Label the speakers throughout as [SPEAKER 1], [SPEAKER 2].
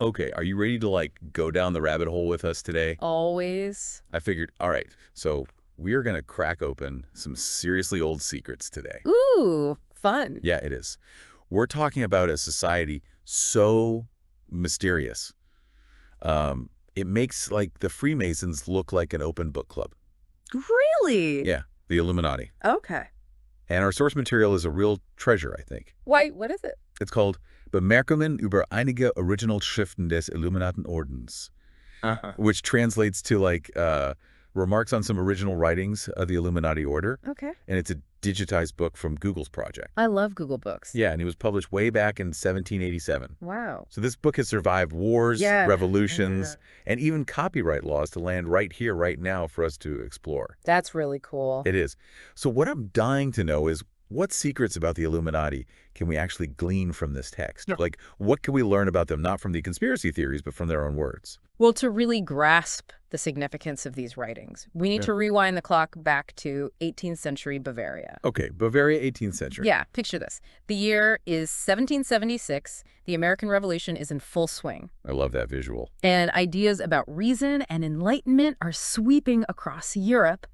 [SPEAKER 1] Okay, are you ready to like go down the rabbit hole with us today?
[SPEAKER 2] Always.
[SPEAKER 1] I figured, all right, so we are going to crack open some seriously old secrets today.
[SPEAKER 2] Ooh, fun.
[SPEAKER 1] Yeah, it is. We're talking about a society so mysterious. It makes like the Freemasons look like an open book club.
[SPEAKER 2] Really?
[SPEAKER 1] Yeah, the Illuminati.
[SPEAKER 2] Okay.
[SPEAKER 1] And our source material is a real treasure, I think.
[SPEAKER 2] Why, what is it?
[SPEAKER 1] It's called Bemerkungen über einige schriften des Illuminaten Ordens,
[SPEAKER 2] Uh-huh.
[SPEAKER 1] which translates to like remarks on some original writings of the Illuminati Order.
[SPEAKER 2] Okay.
[SPEAKER 1] And it's a digitized book from Google's project.
[SPEAKER 2] I love Google Books.
[SPEAKER 1] Yeah, and it was published way back in 1787.
[SPEAKER 2] Wow.
[SPEAKER 1] So this book has survived wars,
[SPEAKER 2] Yeah.
[SPEAKER 1] revolutions, and even copyright laws to land right here, right now for us to explore.
[SPEAKER 2] That's really cool.
[SPEAKER 1] It is. So what I'm dying to know is what secrets about the Illuminati can we actually glean from this text?
[SPEAKER 2] Yeah.
[SPEAKER 1] Like, what can we learn about them, not from the conspiracy theories, but from their own words?
[SPEAKER 2] Well, to really grasp the significance of these writings, we need to rewind the clock back to 18th century Bavaria.
[SPEAKER 1] Okay, Bavaria, 18th century.
[SPEAKER 2] Yeah, picture this. The year is 1776. The American Revolution is in full swing.
[SPEAKER 1] I love that visual.
[SPEAKER 2] And ideas about reason and enlightenment are sweeping across Europe.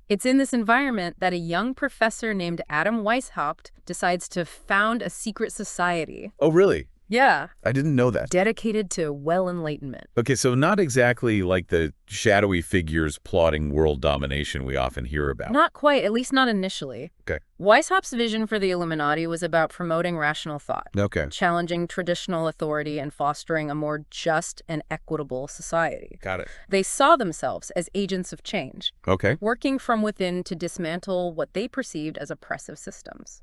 [SPEAKER 2] It's in this environment that a young professor named Adam Weishaupt decides to found a secret society.
[SPEAKER 1] Oh, really?
[SPEAKER 2] Yeah.
[SPEAKER 1] I didn't know that.
[SPEAKER 2] Dedicated to well-enlightenment.
[SPEAKER 1] Okay, so not exactly like the shadowy figures plotting world domination we often hear about.
[SPEAKER 2] Not quite, at least not initially.
[SPEAKER 1] Okay.
[SPEAKER 2] Weishaupt's vision for the Illuminati was about promoting rational thought,
[SPEAKER 1] Okay.
[SPEAKER 2] challenging traditional authority, and fostering a more just and equitable society.
[SPEAKER 1] Got it.
[SPEAKER 2] They saw themselves as agents of change,
[SPEAKER 1] Okay.
[SPEAKER 2] working from within to dismantle what they perceived as oppressive systems.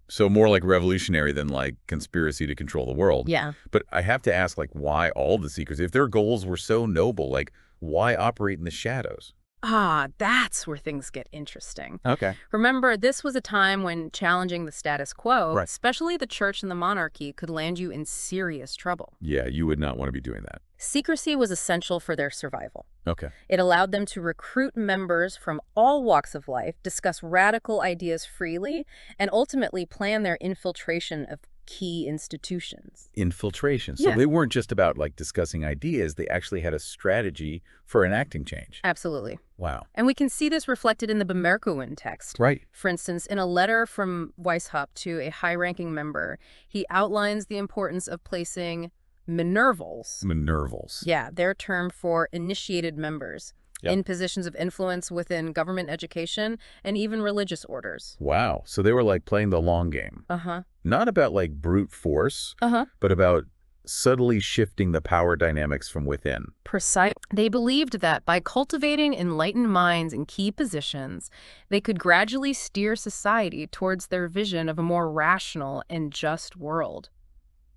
[SPEAKER 1] So more like revolutionary than like conspiracy to control the world.
[SPEAKER 2] Yeah.
[SPEAKER 1] But I have to ask, like, why all the secrets? If their goals were so noble, like, why operate in the shadows?
[SPEAKER 2] That's where things get interesting.
[SPEAKER 1] Okay.
[SPEAKER 2] Remember, this was a time when challenging the status quo,
[SPEAKER 1] Right.
[SPEAKER 2] especially the church and the monarchy, could land you in serious trouble.
[SPEAKER 1] Yeah, you would not want to be doing that.
[SPEAKER 2] Secrecy was essential for their survival.
[SPEAKER 1] Okay.
[SPEAKER 2] It allowed them to recruit members from all walks of life, discuss radical ideas freely, and ultimately plan their infiltration of key institutions.
[SPEAKER 1] Infiltration. So
[SPEAKER 2] Yeah.
[SPEAKER 1] they weren't just about like discussing ideas. They actually had a strategy for enacting change.
[SPEAKER 2] Absolutely.
[SPEAKER 1] Wow.
[SPEAKER 2] And we can see this reflected in the Bemerkungen text.
[SPEAKER 1] Right.
[SPEAKER 2] For instance, in a letter from Weishaupt to a high-ranking member, he outlines the importance of placing Minervals,
[SPEAKER 1] Minervals.
[SPEAKER 2] their term for initiated members,
[SPEAKER 1] Yep.
[SPEAKER 2] in positions of influence within government education and even religious orders.
[SPEAKER 1] Wow. So they were like playing the long game.
[SPEAKER 2] Uh-huh.
[SPEAKER 1] Not about like brute force,
[SPEAKER 2] Uh-huh.
[SPEAKER 1] but about subtly shifting the power dynamics from within.
[SPEAKER 2] Precise. They believed that by cultivating enlightened minds in key positions, they could gradually steer society towards their vision of a more rational and just world.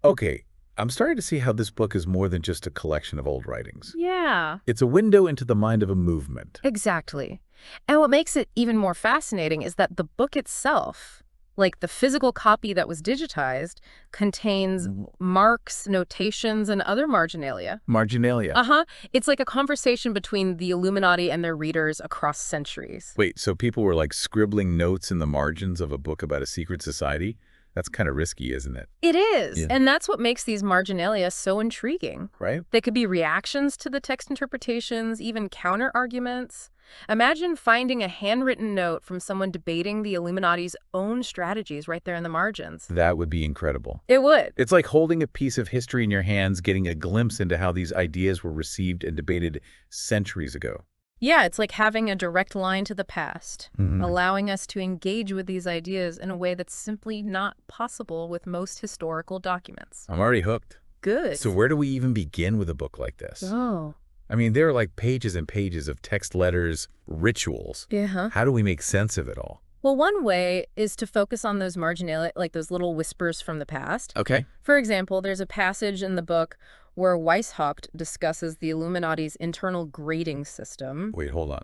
[SPEAKER 1] Okay. I'm starting to see how this book is more than just a collection of old writings.
[SPEAKER 2] Yeah.
[SPEAKER 1] It's a window into the mind of a movement.
[SPEAKER 2] Exactly. And what makes it even more fascinating is that the book itself, like the physical copy that was digitized, contains marks, notations, and other marginalia.
[SPEAKER 1] Marginalia.
[SPEAKER 2] Uh-huh. It's like a conversation between the Illuminati and their readers across centuries.
[SPEAKER 1] Wait, so people were like scribbling notes in the margins of a book about a secret society? That's kind of risky, isn't it?
[SPEAKER 2] It is.
[SPEAKER 1] Yeah.
[SPEAKER 2] And that's what makes these marginalia so intriguing.
[SPEAKER 1] Right?
[SPEAKER 2] They could be reactions to the text interpretations, even counter-arguments. Imagine finding a handwritten note from someone debating the Illuminati's own strategies right there in the margins.
[SPEAKER 1] That would be incredible.
[SPEAKER 2] It would.
[SPEAKER 1] It's like holding a piece of history in your hands, getting a glimpse into how these ideas were received and debated centuries ago.
[SPEAKER 2] Yeah, it's like having a direct line to the past, allowing us to engage with these ideas in a way that's simply not possible with most historical documents.
[SPEAKER 1] I'm already hooked.
[SPEAKER 2] Good.
[SPEAKER 1] So where do we even begin with a book like this?
[SPEAKER 2] Oh.
[SPEAKER 1] I mean, there are like pages and pages of text, letters, rituals.
[SPEAKER 2] Yeah.
[SPEAKER 1] How do we make sense of it all?
[SPEAKER 2] Well, one way is to focus on those marginalia, like those little whispers from the past.
[SPEAKER 1] Okay.
[SPEAKER 2] For example, there's a passage in the book where Weishaupt discusses the Illuminati's internal grading system.
[SPEAKER 1] Wait, hold on.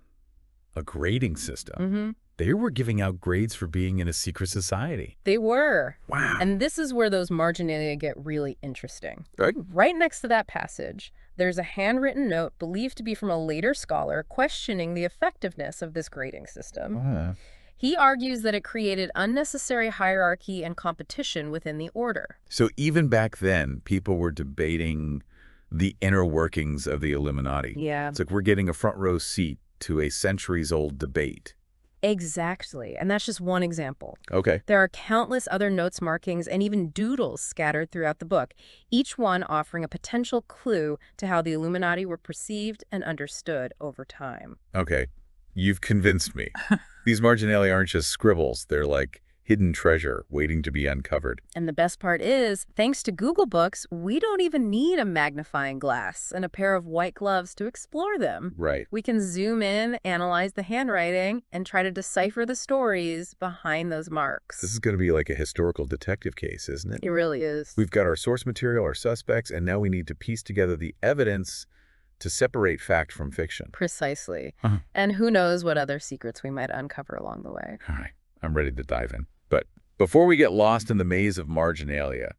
[SPEAKER 1] A grading system?
[SPEAKER 2] Mm-hmm.
[SPEAKER 1] They were giving out grades for being in a secret society.
[SPEAKER 2] They were.
[SPEAKER 1] Wow.
[SPEAKER 2] And this is where those marginalia get really interesting.
[SPEAKER 1] Right?
[SPEAKER 2] Right next to that passage, there's a handwritten note believed to be from a later scholar questioning the effectiveness of this grading system. He argues that it created unnecessary hierarchy and competition within the order.
[SPEAKER 1] So even back then, people were debating the inner workings of the Illuminati.
[SPEAKER 2] Yeah.
[SPEAKER 1] It's like we're getting a front row seat to a centuries-old debate.
[SPEAKER 2] Exactly. And that's just one example.
[SPEAKER 1] Okay.
[SPEAKER 2] There are countless other notes, markings, and even doodles scattered throughout the book, each one offering a potential clue to how the Illuminati were perceived and understood over time.
[SPEAKER 1] Okay. You've convinced me. These marginalia aren't just scribbles. They're like hidden treasure waiting to be uncovered.
[SPEAKER 2] And the best part is, thanks to Google Books, we don't even need a magnifying glass and a pair of white gloves to explore them.
[SPEAKER 1] Right.
[SPEAKER 2] We can zoom in, analyze the handwriting, and try to decipher the stories behind those marks.
[SPEAKER 1] This is going to be like a historical detective case, isn't it?
[SPEAKER 2] It really is.
[SPEAKER 1] We've got our source material, our suspects, and now we need to piece together the evidence to separate fact from fiction.
[SPEAKER 2] Precisely.
[SPEAKER 1] Uh-huh.
[SPEAKER 2] And who knows what other secrets we might uncover along the way.
[SPEAKER 1] All right. I'm ready to dive in. But before we get lost in the maze of marginalia,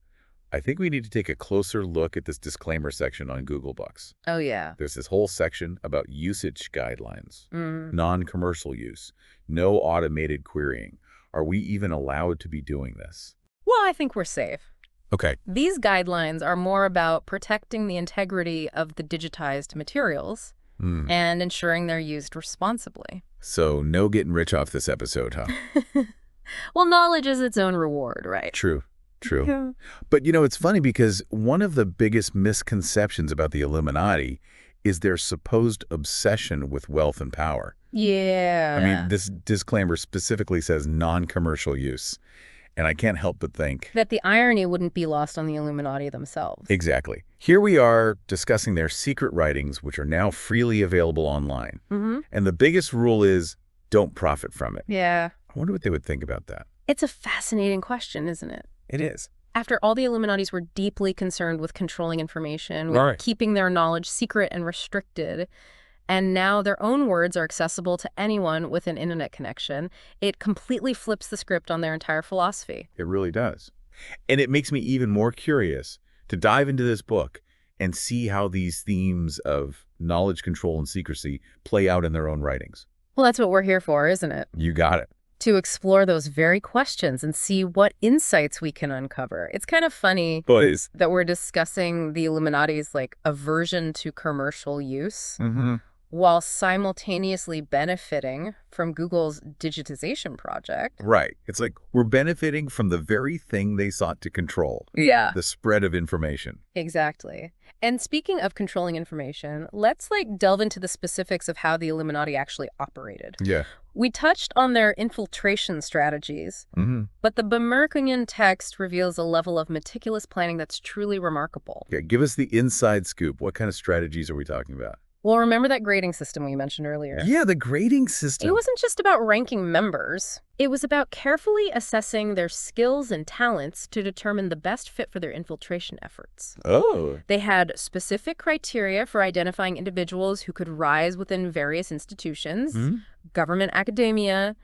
[SPEAKER 1] I think we need to take a closer look at this disclaimer section on Google Books.
[SPEAKER 2] Oh, yeah.
[SPEAKER 1] There's this whole section about usage guidelines,
[SPEAKER 2] Mm.
[SPEAKER 1] non-commercial use, no automated querying. Are we even allowed to be doing this?
[SPEAKER 2] Well, I think we're safe.
[SPEAKER 1] Okay.
[SPEAKER 2] These guidelines are more about protecting the integrity of the digitized materials and ensuring they're used responsibly.
[SPEAKER 1] So no getting rich off this episode, huh?
[SPEAKER 2] Well, knowledge is its own reward, right?
[SPEAKER 1] True.
[SPEAKER 2] Yeah.
[SPEAKER 1] But, it's funny because one of the biggest misconceptions about the Illuminati is their supposed obsession with wealth and power.
[SPEAKER 2] Yeah.
[SPEAKER 1] I mean, this disclaimer specifically says non-commercial use, and I can't help but think
[SPEAKER 2] that the irony wouldn't be lost on the Illuminati themselves.
[SPEAKER 1] Exactly. Here we are discussing their secret writings, which are now freely available online.
[SPEAKER 2] Mm-hmm.
[SPEAKER 1] And the biggest rule is don't profit from it.
[SPEAKER 2] Yeah.
[SPEAKER 1] I wonder what they would think about that.
[SPEAKER 2] It's a fascinating question, isn't it?
[SPEAKER 1] It is.
[SPEAKER 2] After all, the Illuminatis were deeply concerned with controlling information, with
[SPEAKER 1] Right.
[SPEAKER 2] keeping their knowledge secret and restricted, and now their own words are accessible to anyone with an internet connection. It completely flips the script on their entire philosophy.
[SPEAKER 1] It really does. And it makes me even more curious to dive into this book and see how these themes of knowledge control and secrecy play out in their own writings.
[SPEAKER 2] Well, that's what we're here for, isn't it?
[SPEAKER 1] You got it.
[SPEAKER 2] To explore those very questions and see what insights we can uncover. It's kind of funny
[SPEAKER 1] Boys.
[SPEAKER 2] that we're discussing the Illuminati's aversion to commercial use while simultaneously benefiting from Google's digitization project.
[SPEAKER 1] Right. It's like we're benefiting from the very thing they sought to control.
[SPEAKER 2] Yeah.
[SPEAKER 1] The spread of information.
[SPEAKER 2] Exactly. And speaking of controlling information, let's delve into the specifics of how the Illuminati actually operated.
[SPEAKER 1] Yeah.
[SPEAKER 2] We touched on their infiltration strategies, but the Bemerkungen text reveals a level of meticulous planning that's truly remarkable.
[SPEAKER 1] Okay, give us the inside scoop. What kind of strategies are we talking about?
[SPEAKER 2] Well, remember that grading system we mentioned earlier?
[SPEAKER 1] Yeah, the grading system.
[SPEAKER 2] It wasn't just about ranking members. It was about carefully assessing their skills and talents to determine the best fit for their infiltration efforts.
[SPEAKER 1] Oh.
[SPEAKER 2] They had specific criteria for identifying individuals who could rise within various institutions, government, academia,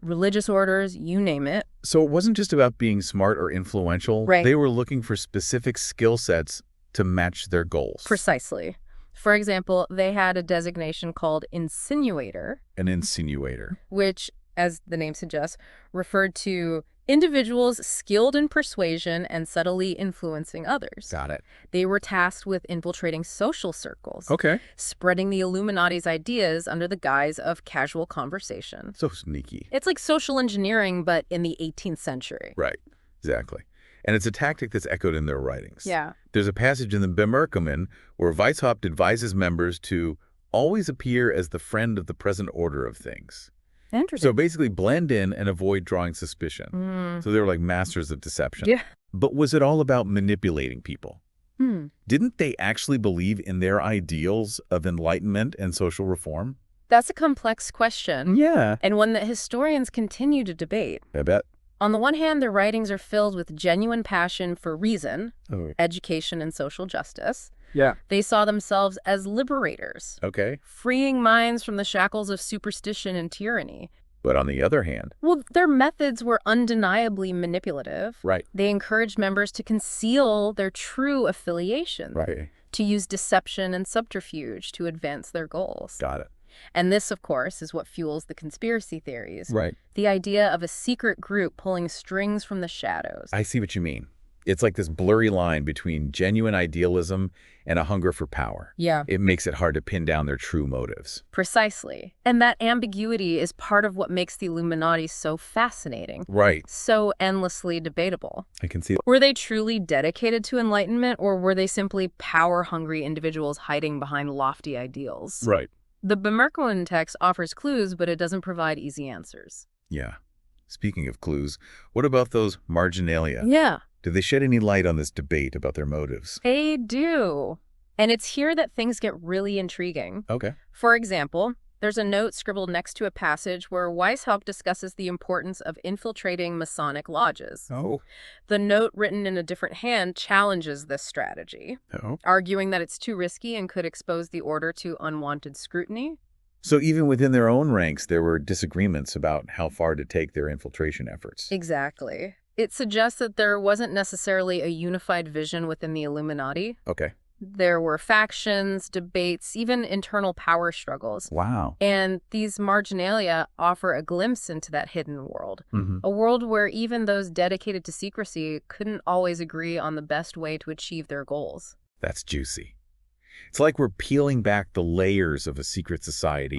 [SPEAKER 2] religious orders, you name it.
[SPEAKER 1] So it wasn't just about being smart or influential.
[SPEAKER 2] Right.
[SPEAKER 1] They were looking for specific skill sets to match their goals.
[SPEAKER 2] Precisely. For example, they had a designation called insinuator.
[SPEAKER 1] An insinuator.
[SPEAKER 2] Which, as the name suggests, referred to individuals skilled in persuasion and subtly influencing others.
[SPEAKER 1] Got it.
[SPEAKER 2] They were tasked with infiltrating social circles,
[SPEAKER 1] Okay.
[SPEAKER 2] spreading the Illuminati's ideas under the guise of casual conversation.
[SPEAKER 1] So sneaky.
[SPEAKER 2] It's like social engineering, but in the 18th century.
[SPEAKER 1] Right. Exactly. And it's a tactic that's echoed in their writings.
[SPEAKER 2] Yeah.
[SPEAKER 1] There's a passage in the Bemerkungen where Weishaupt advises members to always appear as the friend of the present order of things.
[SPEAKER 2] Interesting.
[SPEAKER 1] So basically blend in and avoid drawing suspicion. So they were like masters of deception.
[SPEAKER 2] Yeah.
[SPEAKER 1] But was it all about manipulating people? Didn't they actually believe in their ideals of enlightenment and social reform?
[SPEAKER 2] That's a complex question.
[SPEAKER 1] Yeah.
[SPEAKER 2] And one that historians continue to debate.
[SPEAKER 1] I bet.
[SPEAKER 2] On the one hand, their writings are filled with genuine passion for reason,
[SPEAKER 1] Oh.
[SPEAKER 2] education, and social justice.
[SPEAKER 1] Yeah.
[SPEAKER 2] They saw themselves as liberators,
[SPEAKER 1] Okay.
[SPEAKER 2] freeing minds from the shackles of superstition and tyranny.
[SPEAKER 1] But on the other hand.
[SPEAKER 2] Well, their methods were undeniably manipulative.
[SPEAKER 1] Right.
[SPEAKER 2] They encouraged members to conceal their true affiliations,
[SPEAKER 1] Right.
[SPEAKER 2] to use deception and subterfuge to advance their goals.
[SPEAKER 1] Got it.
[SPEAKER 2] And this, of course, is what fuels the conspiracy theories.
[SPEAKER 1] Right.
[SPEAKER 2] The idea of a secret group pulling strings from the shadows.
[SPEAKER 1] I see what you mean. It's like this blurry line between genuine idealism and a hunger for power.
[SPEAKER 2] Yeah.
[SPEAKER 1] It makes it hard to pin down their true motives.
[SPEAKER 2] Precisely. And that ambiguity is part of what makes the Illuminati so fascinating.
[SPEAKER 1] Right.
[SPEAKER 2] So endlessly debatable.
[SPEAKER 1] I can see that.
[SPEAKER 2] Were they truly dedicated to enlightenment, or were they simply power-hungry individuals hiding behind lofty ideals?
[SPEAKER 1] Right.
[SPEAKER 2] The Bemerkungen text offers clues, but it doesn't provide easy answers.
[SPEAKER 1] Yeah. Speaking of clues, what about those marginalia?
[SPEAKER 2] Yeah.
[SPEAKER 1] Do they shed any light on this debate about their motives?
[SPEAKER 2] They do. And it's here that things get really intriguing.
[SPEAKER 1] Okay.
[SPEAKER 2] For example, there's a note scribbled next to a passage where Weishaupt discusses the importance of infiltrating Masonic lodges.
[SPEAKER 1] Oh.
[SPEAKER 2] The note, written in a different hand, challenges this strategy, arguing that it's too risky and could expose the order to unwanted scrutiny.
[SPEAKER 1] So even within their own ranks, there were disagreements about how far to take their infiltration efforts.
[SPEAKER 2] Exactly. It suggests that there wasn't necessarily a unified vision within the Illuminati.
[SPEAKER 1] Okay.
[SPEAKER 2] There were factions, debates, even internal power struggles.
[SPEAKER 1] Wow.
[SPEAKER 2] And these marginalia offer a glimpse into that hidden world,
[SPEAKER 1] Mm-hmm.
[SPEAKER 2] a world where even those dedicated to secrecy couldn't always agree on the best way to achieve their goals.
[SPEAKER 1] That's juicy. It's like we're peeling back the layers of a secret society,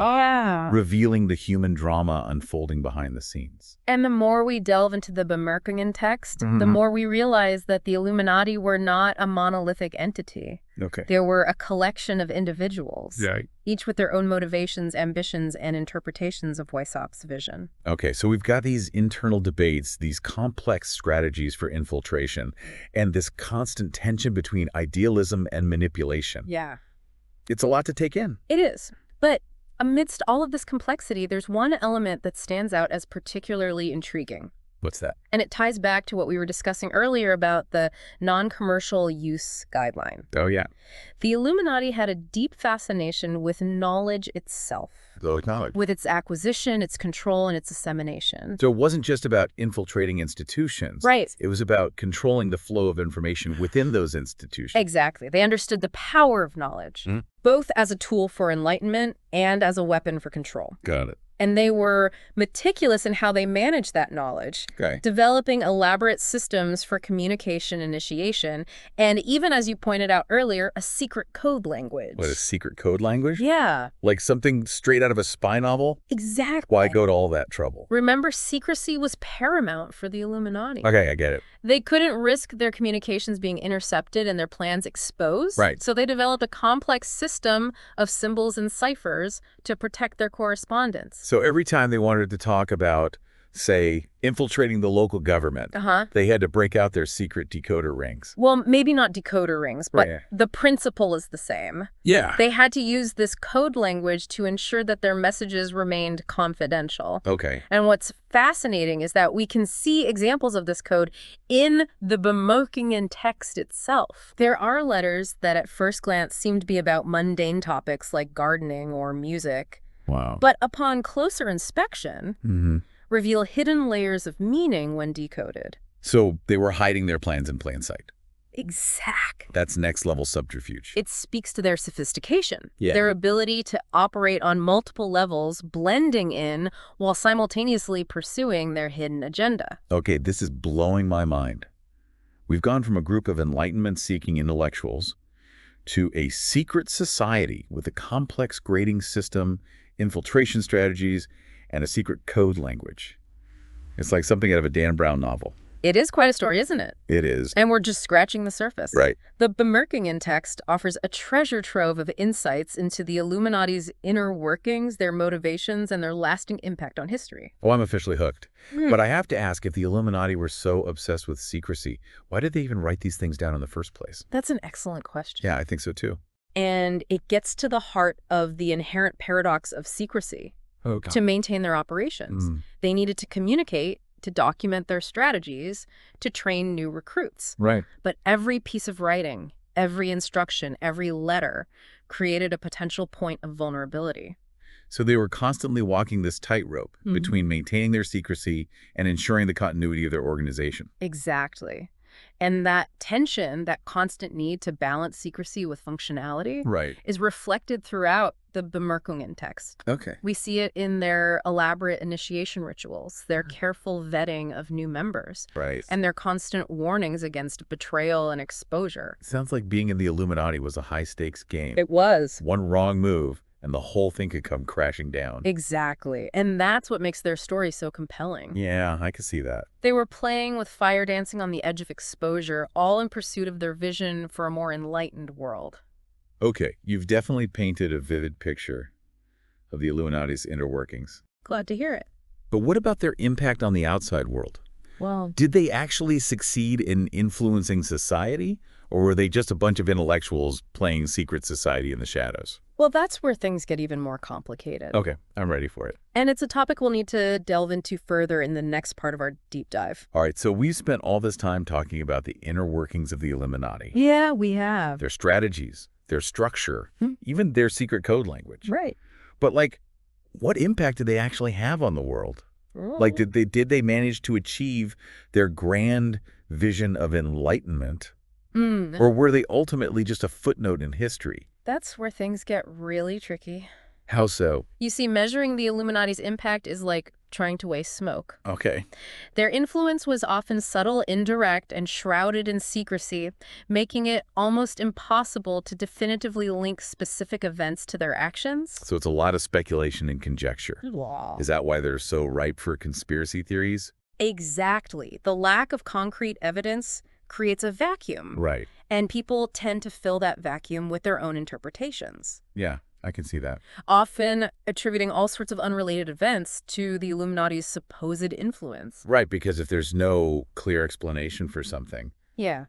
[SPEAKER 1] revealing the human drama unfolding behind the scenes.
[SPEAKER 2] And the more we delve into the Bemerkungen text, the
[SPEAKER 1] Mhm.
[SPEAKER 2] more we realize that the Illuminati were not a monolithic entity.
[SPEAKER 1] Okay.
[SPEAKER 2] They were a collection of individuals,
[SPEAKER 1] Right.
[SPEAKER 2] each with their own motivations, ambitions, and interpretations of Weishaupt's vision.
[SPEAKER 1] Okay, so we've got these internal debates, these complex strategies for infiltration, and this constant tension between idealism and manipulation.
[SPEAKER 2] Yeah.
[SPEAKER 1] It's a lot to take in.
[SPEAKER 2] It is. But amidst all of this complexity, there's one element that stands out as particularly intriguing.
[SPEAKER 1] What's that?
[SPEAKER 2] And it ties back to what we were discussing earlier about the non-commercial use guideline.
[SPEAKER 1] Oh, yeah.
[SPEAKER 2] The Illuminati had a deep fascination with knowledge itself, with its acquisition, its control, and its dissemination.
[SPEAKER 1] So it wasn't just about infiltrating institutions.
[SPEAKER 2] Right.
[SPEAKER 1] It was about controlling the flow of information within those institutions.
[SPEAKER 2] Exactly. They understood the power of knowledge, both as a tool for enlightenment and as a weapon for control.
[SPEAKER 1] Got it.
[SPEAKER 2] And they were meticulous in how they managed that knowledge,
[SPEAKER 1] Okay.
[SPEAKER 2] developing elaborate systems for communication initiation, and even, as you pointed out earlier, a secret code language.
[SPEAKER 1] What, a secret code language?
[SPEAKER 2] Yeah,
[SPEAKER 1] Like something straight out of a spy novel?
[SPEAKER 2] exactly.
[SPEAKER 1] Why go to all that trouble?
[SPEAKER 2] Remember, secrecy was paramount for the Illuminati.
[SPEAKER 1] Okay, I get it.
[SPEAKER 2] They couldn't risk their communications being intercepted and their plans exposed.
[SPEAKER 1] Right.
[SPEAKER 2] So they developed a complex system of symbols and ciphers to protect their correspondence.
[SPEAKER 1] So every time they wanted to talk about, say, infiltrating the local government, they had to break out their secret decoder rings.
[SPEAKER 2] Well, maybe not decoder rings, but
[SPEAKER 1] Right.
[SPEAKER 2] the principle is the same.
[SPEAKER 1] Yeah.
[SPEAKER 2] They had to use this code language to ensure that their messages remained confidential.
[SPEAKER 1] Okay.
[SPEAKER 2] And what's fascinating is that we can see examples of this code in the Bemerkungen text itself. There are letters that at first glance seem to be about mundane topics like gardening or music,
[SPEAKER 1] Wow.
[SPEAKER 2] but upon closer inspection, reveal hidden layers of meaning when decoded.
[SPEAKER 1] So they were hiding their plans in plain sight.
[SPEAKER 2] Exactly.
[SPEAKER 1] That's next level subterfuge.
[SPEAKER 2] It speaks to their sophistication,
[SPEAKER 1] Yeah.
[SPEAKER 2] their ability to operate on multiple levels, blending in while simultaneously pursuing their hidden agenda.
[SPEAKER 1] Okay, this is blowing my mind. We've gone from a group of enlightenment-seeking intellectuals to a secret society with a complex grading system, infiltration strategies, and a secret code language. It's like something out of a Dan Brown novel.
[SPEAKER 2] It is quite a story, isn't it?
[SPEAKER 1] It is.
[SPEAKER 2] And we're just scratching the surface.
[SPEAKER 1] Right.
[SPEAKER 2] The Bemerkungen text offers a treasure trove of insights into the Illuminati's inner workings, their motivations, and their lasting impact on history.
[SPEAKER 1] Oh, I'm officially hooked. But I have to ask, if the Illuminati were so obsessed with secrecy, why did they even write these things down in the first place?
[SPEAKER 2] That's an excellent question.
[SPEAKER 1] Yeah, I think so too.
[SPEAKER 2] And it gets to the heart of the inherent paradox of secrecy.
[SPEAKER 1] Oh, God.
[SPEAKER 2] To maintain their operations. They needed to communicate, to document their strategies, to train new recruits.
[SPEAKER 1] Right.
[SPEAKER 2] But every piece of writing, every instruction, every letter created a potential point of vulnerability.
[SPEAKER 1] So they were constantly walking this tightrope between maintaining their secrecy and ensuring the continuity of their organization.
[SPEAKER 2] Exactly. And that tension, that constant need to balance secrecy with functionality,
[SPEAKER 1] Right.
[SPEAKER 2] is reflected throughout the Bemerkungen text.
[SPEAKER 1] Okay.
[SPEAKER 2] We see it in their elaborate initiation rituals, their careful vetting of new members,
[SPEAKER 1] Right.
[SPEAKER 2] and their constant warnings against betrayal and exposure.
[SPEAKER 1] Sounds like being in the Illuminati was a high-stakes game.
[SPEAKER 2] It was.
[SPEAKER 1] One wrong move, and the whole thing could come crashing down.
[SPEAKER 2] Exactly. And that's what makes their story so compelling.
[SPEAKER 1] Yeah, I can see that.
[SPEAKER 2] They were playing with fire, dancing on the edge of exposure, all in pursuit of their vision for a more enlightened world.
[SPEAKER 1] Okay, you've definitely painted a vivid picture of the Illuminati's inner workings.
[SPEAKER 2] Glad to hear it.
[SPEAKER 1] But what about their impact on the outside world?
[SPEAKER 2] Well,
[SPEAKER 1] Did they actually succeed in influencing society, or were they just a bunch of intellectuals playing secret society in the shadows?
[SPEAKER 2] that's where things get even more complicated.
[SPEAKER 1] Okay, I'm ready for it.
[SPEAKER 2] And it's a topic we'll need to delve into further in the next part of our deep dive.
[SPEAKER 1] All right, so we've spent all this time talking about the inner workings of the Illuminati.
[SPEAKER 2] Yeah, we have.
[SPEAKER 1] Their strategies, their structure, even their secret code language.
[SPEAKER 2] Right.
[SPEAKER 1] But, what impact did they actually have on the world? Did they manage to achieve their grand vision of enlightenment, or were they ultimately just a footnote in history?
[SPEAKER 2] That's where things get really tricky.
[SPEAKER 1] How so?
[SPEAKER 2] You see, measuring the Illuminati's impact is like trying to weigh smoke.
[SPEAKER 1] Okay.
[SPEAKER 2] Their influence was often subtle, indirect, and shrouded in secrecy, making it almost impossible to definitively link specific events to their actions.
[SPEAKER 1] So it's a lot of speculation and conjecture.
[SPEAKER 2] Wow.
[SPEAKER 1] Is that why they're so ripe for conspiracy theories?
[SPEAKER 2] Exactly. The lack of concrete evidence creates a vacuum.
[SPEAKER 1] Right.
[SPEAKER 2] And people tend to fill that vacuum with their own interpretations,
[SPEAKER 1] Yeah, I can see that.
[SPEAKER 2] often attributing all sorts of unrelated events to the Illuminati's supposed influence.
[SPEAKER 1] Right, because if there's no clear explanation for something,
[SPEAKER 2] Yeah,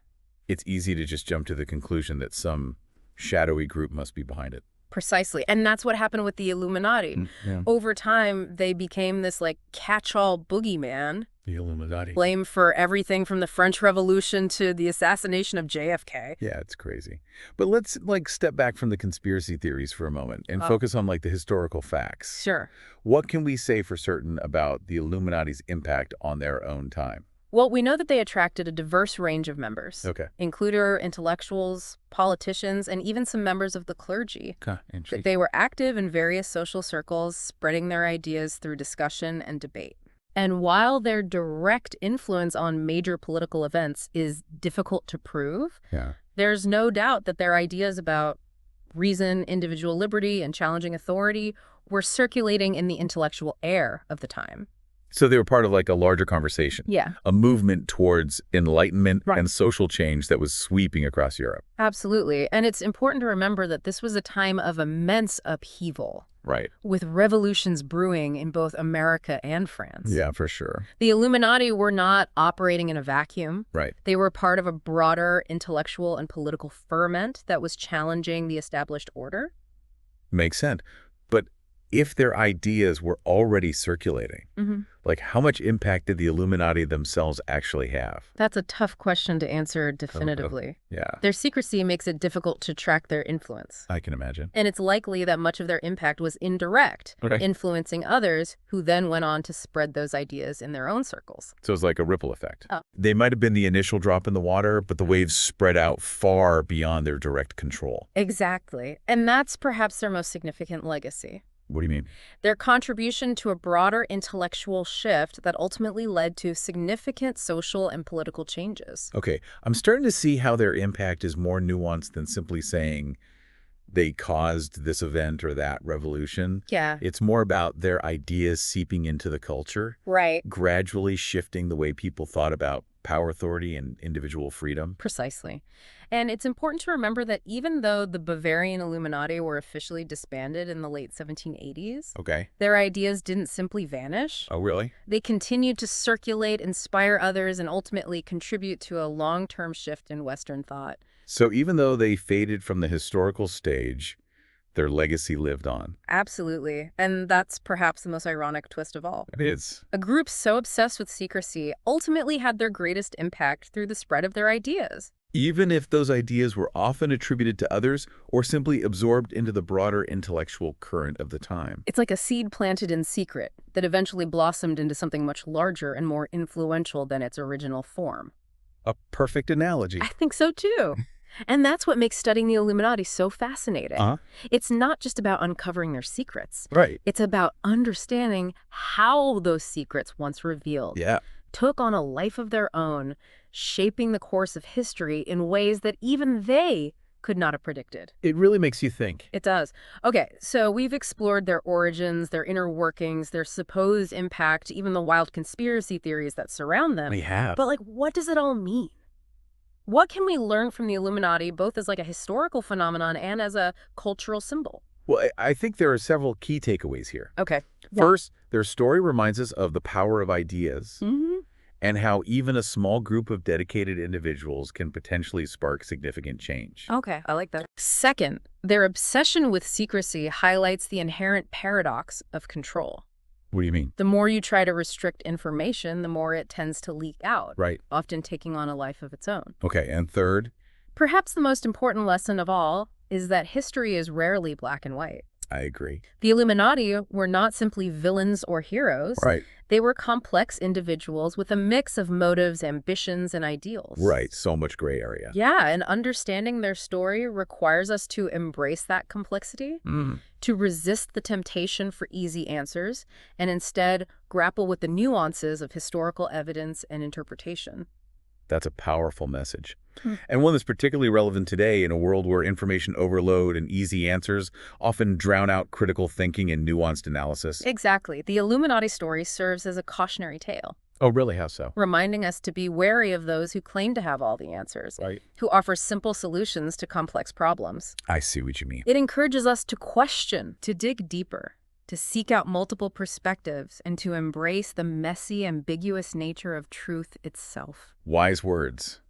[SPEAKER 1] it's easy to just jump to the conclusion that some shadowy group must be behind it.
[SPEAKER 2] precisely. And that's what happened with the Illuminati.
[SPEAKER 1] Yeah.
[SPEAKER 2] Over time, they became this catch-all boogeyman,
[SPEAKER 1] The Illuminati.
[SPEAKER 2] blamed for everything from the French Revolution to the assassination of JFK.
[SPEAKER 1] Yeah, it's crazy. But let's step back from the conspiracy theories for a moment and focus on the historical facts.
[SPEAKER 2] Sure.
[SPEAKER 1] What can we say for certain about the Illuminati's impact on their own time?
[SPEAKER 2] Well, we know that they attracted a diverse range of members,
[SPEAKER 1] Okay.
[SPEAKER 2] including intellectuals, politicians, and even some members of the clergy.
[SPEAKER 1] Interesting.
[SPEAKER 2] They were active in various social circles, spreading their ideas through discussion and debate. And while their direct influence on major political events is difficult to prove,
[SPEAKER 1] Yeah.
[SPEAKER 2] there's no doubt that their ideas about reason, individual liberty, and challenging authority were circulating in the intellectual air of the time.
[SPEAKER 1] So they were part of a larger conversation.
[SPEAKER 2] Yeah,
[SPEAKER 1] A movement towards enlightenment
[SPEAKER 2] Right.
[SPEAKER 1] and social change that was sweeping across Europe.
[SPEAKER 2] absolutely. And it's important to remember that this was a time of immense upheaval,
[SPEAKER 1] Right.
[SPEAKER 2] with revolutions brewing in both America and France.
[SPEAKER 1] Yeah, for sure.
[SPEAKER 2] The Illuminati were not operating in a vacuum.
[SPEAKER 1] Right.
[SPEAKER 2] They were part of a broader intellectual and political ferment that was challenging the established order.
[SPEAKER 1] Makes sense. But if their ideas were already circulating, how much impact did the Illuminati themselves actually have?
[SPEAKER 2] That's a tough question to answer definitively.
[SPEAKER 1] Yeah,
[SPEAKER 2] Their secrecy makes it difficult to track their influence.
[SPEAKER 1] I can imagine.
[SPEAKER 2] And it's likely that much of their impact was indirect,
[SPEAKER 1] Okay.
[SPEAKER 2] influencing others who then went on to spread those ideas in their own circles.
[SPEAKER 1] So it's like a ripple effect.
[SPEAKER 2] Oh.
[SPEAKER 1] They might have been the initial drop in the water, but the waves spread out far beyond their direct control.
[SPEAKER 2] Exactly. And that's perhaps their most significant legacy.
[SPEAKER 1] What do you mean?
[SPEAKER 2] Their contribution to a broader intellectual shift that ultimately led to significant social and political changes.
[SPEAKER 1] Okay, I'm starting to see how their impact is more nuanced than simply saying they caused this event or that revolution.
[SPEAKER 2] Yeah.
[SPEAKER 1] It's more about their ideas seeping into the culture,
[SPEAKER 2] Right.
[SPEAKER 1] gradually shifting the way people thought about power, authority, and individual freedom.
[SPEAKER 2] Precisely. And it's important to remember that even though the Bavarian Illuminati were officially disbanded in the late 1780s,
[SPEAKER 1] Okay.
[SPEAKER 2] their ideas didn't simply vanish.
[SPEAKER 1] Oh, really?
[SPEAKER 2] They continued to circulate, inspire others, and ultimately contribute to a long-term shift in Western thought.
[SPEAKER 1] So even though they faded from the historical stage, their legacy lived on.
[SPEAKER 2] Absolutely. And that's perhaps the most ironic twist of all.
[SPEAKER 1] It is.
[SPEAKER 2] A group so obsessed with secrecy ultimately had their greatest impact through the spread of their ideas.
[SPEAKER 1] Even if those ideas were often attributed to others or simply absorbed into the broader intellectual current of the time.
[SPEAKER 2] It's like a seed planted in secret that eventually blossomed into something much larger and more influential than its original form.
[SPEAKER 1] A perfect analogy.
[SPEAKER 2] I think so too. And that's what makes studying the Illuminati so fascinating. It's not just about uncovering their secrets.
[SPEAKER 1] Right.
[SPEAKER 2] It's about understanding how those secrets, once revealed, took on a life of their own, shaping the course of history in ways that even they could not have predicted.
[SPEAKER 1] It really makes you think.
[SPEAKER 2] It does. Okay, so we've explored their origins, their inner workings, their supposed impact, even the wild conspiracy theories that surround them.
[SPEAKER 1] We have.
[SPEAKER 2] But, what does it all mean? What can we learn from the Illuminati, both as a historical phenomenon and as a cultural symbol?
[SPEAKER 1] Well, I think there are several key takeaways here.
[SPEAKER 2] Okay.
[SPEAKER 1] First, their story reminds us of the power of ideas and how even a small group of dedicated individuals can potentially spark significant change.
[SPEAKER 2] Okay, I like that. Second, their obsession with secrecy highlights the inherent paradox of control.
[SPEAKER 1] What do you mean?
[SPEAKER 2] The more you try to restrict information, the more it tends to leak out,
[SPEAKER 1] Right.
[SPEAKER 2] often taking on a life of its own.
[SPEAKER 1] Okay, and third?
[SPEAKER 2] Perhaps the most important lesson of all is that history is rarely black and white.
[SPEAKER 1] I agree.
[SPEAKER 2] The Illuminati were not simply villains or heroes.
[SPEAKER 1] Right.
[SPEAKER 2] They were complex individuals with a mix of motives, ambitions, and ideals.
[SPEAKER 1] Right, so much gray area.
[SPEAKER 2] Yeah, and understanding their story requires us to embrace that complexity, to resist the temptation for easy answers, and instead grapple with the nuances of historical evidence and interpretation.
[SPEAKER 1] That's a powerful message. And one that's particularly relevant today in a world where information overload and easy answers often drown out critical thinking and nuanced analysis.
[SPEAKER 2] Exactly. The Illuminati story serves as a cautionary tale.
[SPEAKER 1] Oh, really? How so?
[SPEAKER 2] Reminding us to be wary of those who claim to have all the answers, who offer simple solutions to complex problems.
[SPEAKER 1] I see what you mean.
[SPEAKER 2] It encourages us to question, to dig deeper, to seek out multiple perspectives, and to embrace the messy, ambiguous nature of truth itself.
[SPEAKER 1] Wise words.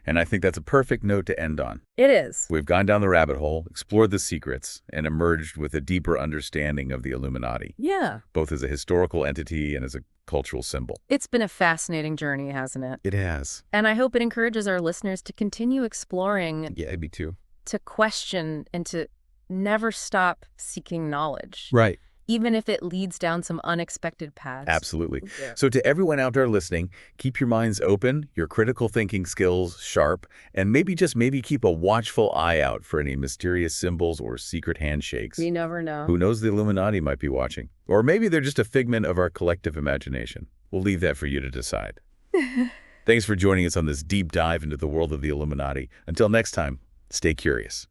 [SPEAKER 1] And I think that's a perfect note to end on.
[SPEAKER 2] It is.
[SPEAKER 1] We've gone down the rabbit hole, explored the secrets, and emerged with a deeper understanding of the Illuminati,
[SPEAKER 2] Yeah.
[SPEAKER 1] both as a historical entity and as a cultural symbol.
[SPEAKER 2] It's been a fascinating journey, hasn't it?
[SPEAKER 1] It has.
[SPEAKER 2] And I hope it encourages our listeners to continue exploring,
[SPEAKER 1] Yeah, me too.
[SPEAKER 2] to question, and to never stop seeking knowledge.
[SPEAKER 1] Right.
[SPEAKER 2] Even if it leads down some unexpected paths.
[SPEAKER 1] Absolutely.
[SPEAKER 2] Yeah.
[SPEAKER 1] So to everyone out there listening, keep your minds open, your critical thinking skills sharp, and maybe keep a watchful eye out for any mysterious symbols or secret handshakes.
[SPEAKER 2] You never know.
[SPEAKER 1] Who knows, the Illuminati might be watching. Or maybe they're just a figment of our collective imagination. We'll leave that for you to decide. Thanks for joining us on this deep dive into the world of the Illuminati. Until next time, stay curious.